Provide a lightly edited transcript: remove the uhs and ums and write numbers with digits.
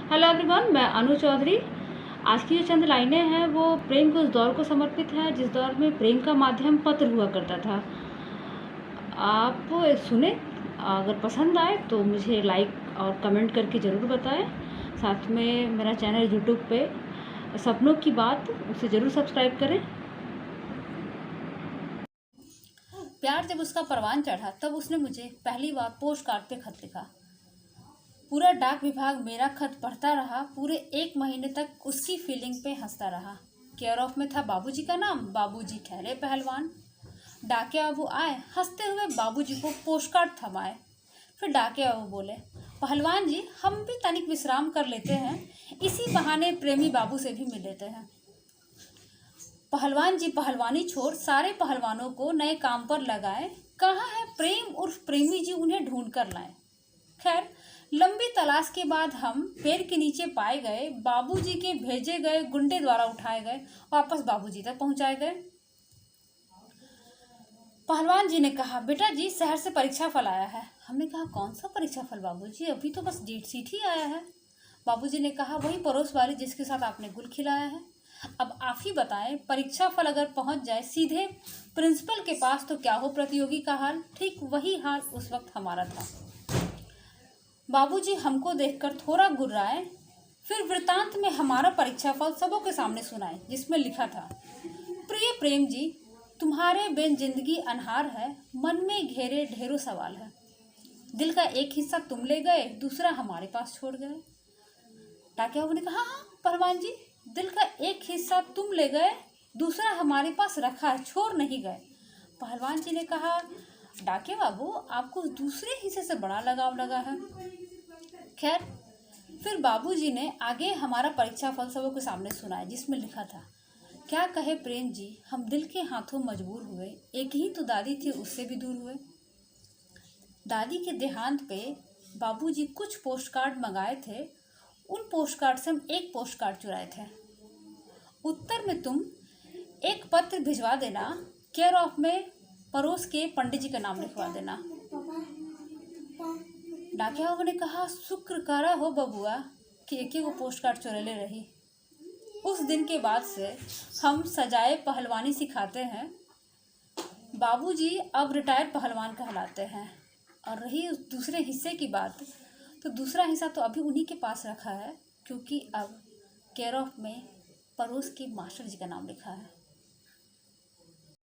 Hello everyone, मैं अनु चौधरी। आज की जो चंद लाइनें हैं वो प्रेम के उस दौर को समर्पित है जिस दौर में प्रेम का माध्यम पत्र हुआ करता था। आप सुने, अगर पसंद आए तो मुझे लाइक और कमेंट करके ज़रूर बताएं। साथ में मेरा चैनल यूट्यूब पे सपनों की बात, उसे ज़रूर सब्सक्राइब करें। प्यार जब उसका परवान चढ़ा तब उसने मुझे पहली बार पोस्ट कार्ड पे खत लिखा। पूरा डाक विभाग मेरा खत पढ़ता रहा। पूरे 1 महीने तक उसकी फीलिंग पे हंसता रहा। केयर ऑफ में था बाबूजी का नाम। बाबूजी ठहरे पहलवान। डाके बाबू आए, हंसते हुए बाबूजी को पोस्ट कार्ड थमाए। फिर डाके बाबू बोले, पहलवान जी हम भी तनिक विश्राम कर लेते हैं, इसी बहाने प्रेमी बाबू से भी मिल लेते हैं। पहलवान जी पहलवानी छोड़ सारे पहलवानों को नए काम पर लगाए। कहाँ है प्रेम उर्फ प्रेमी जी, उन्हें ढूंढ कर लाए। खैर, लंबी तलाश के बाद हम पेड़ के नीचे पाए गए। बाबूजी के भेजे गए गुंडे द्वारा उठाए गए, वापस बाबूजी तक पहुंचाए गए। पहलवान जी ने कहा, बेटा जी शहर से परीक्षा फल आया है। हमने कहा, कौन सा परीक्षा फल बाबूजी, अभी तो बस डेट शीट ही आया है। बाबूजी ने कहा, वही पड़ोस वाली जिसके साथ आपने गुल खिलाया है। अब आप ही बताएं, परीक्षा फल अगर पहुंच जाए सीधे प्रिंसिपल के पास तो क्या हो प्रतियोगी का हाल। ठीक वही हाल उस वक्त हमारा था। बाबूजी हमको देखकर थोड़ा गुर्राए, फिर वृतांत में हमारा परीक्षाफल सबों के सामने सुनाए, जिसमें लिखा था, प्रिय प्रेम जी, तुम्हारे बिन जिंदगी अनहार है, मन में घेरे ढेरों सवाल है। दिल का एक हिस्सा तुम ले गए, दूसरा हमारे पास छोड़ गए। डाके बाबू ने कहा, हाँ पहलवान जी, दिल का एक हिस्सा तुम ले गए, दूसरा हमारे पास रखा है, छोड़ नहीं गए। पहलवान जी ने कहा, डाके बाबू आपको दूसरे हिस्से से बड़ा लगाव लगा है। खैर, फिर बाबूजी ने आगे हमारा परीक्षा फल सबों के सामने सुनाया, जिसमें लिखा था, क्या कहे प्रेम जी, हम दिल के हाथों मजबूर हुए, एक ही तो दादी थी उससे भी दूर हुए। दादी के देहांत पे बाबूजी कुछ पोस्ट कार्ड मंगाए थे। उन पोस्ट कार्ड से हम एक पोस्ट कार्ड चुराए थे। उत्तर में तुम एक पत्र भिजवा देना, केयर ऑफ में पड़ोस के पंडित जी का नाम लिखवा देना। डाके बाबू ने कहा, शुक्र करा हो बबुआ कि एक ही वो पोस्ट कार्ड चुरेले रही। उस दिन के बाद से हम सजाए पहलवानी सिखाते हैं। बाबूजी अब रिटायर्ड पहलवान कहलाते हैं। और रही उस दूसरे हिस्से की बात, तो दूसरा हिस्सा तो अभी उन्हीं के पास रखा है, क्योंकि अब केयर ऑफ में पड़ोस के मास्टर जी का नाम लिखा है।